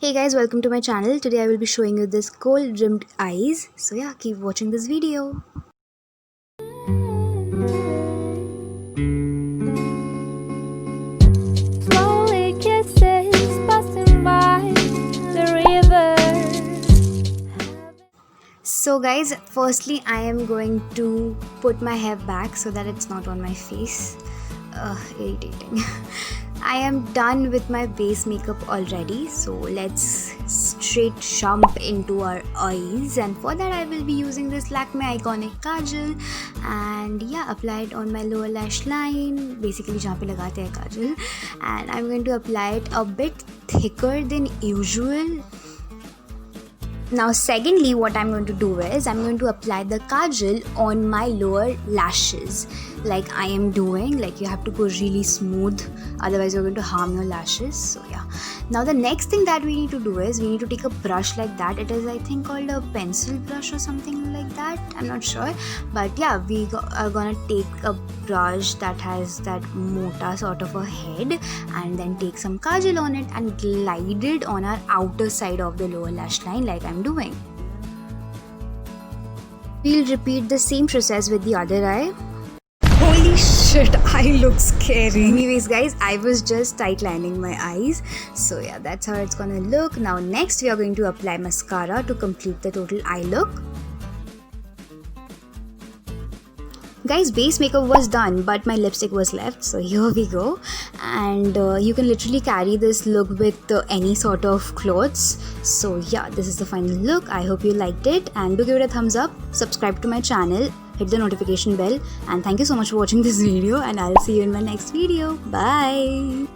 Hey guys, welcome to my channel. Today I will be showing you this Kohl rimmed eyes. So yeah, keep watching this video. Slowly kisses passing by the river. So guys, firstly I am going to put my hair back so that it's not on my face. Irritating. I am done with my base makeup already, so let's straight jump into our eyes, and for that I will be using this Lakme Eyeconic Kajal, and yeah, apply it on my lower lash line, basically jahan pe lagate hai kajal, and I'm going to apply it a bit thicker than usual. Now secondly, what I'm going to do is I'm going to apply the kajal on my lower lashes like I am doing. Like you have to go really smooth, otherwise you're going to harm your lashes. So yeah, now the next thing that we need to do is we need to take a brush like that. It is I think called a pencil brush or something like that, I'm not sure, but yeah, we are gonna take a brush that has that mota sort of a head and then take some kajal on it and glide it on our outer side of the lower lash line like I'm doing. We'll repeat the same process with the other eye. Holy shit, I look scary. Anyways guys, I was just tight lining my eyes. So yeah, that's how it's gonna look. Now next we are going to apply mascara to complete the total eye look. Guys, base makeup was done but my lipstick was left, so here we go. And you can literally carry this look with any sort of clothes. So yeah, this is the final look. I hope you liked it, and do give it a thumbs up, subscribe to my channel, hit the notification bell, and thank you so much for watching this video, and I'll see you in my next video. Bye.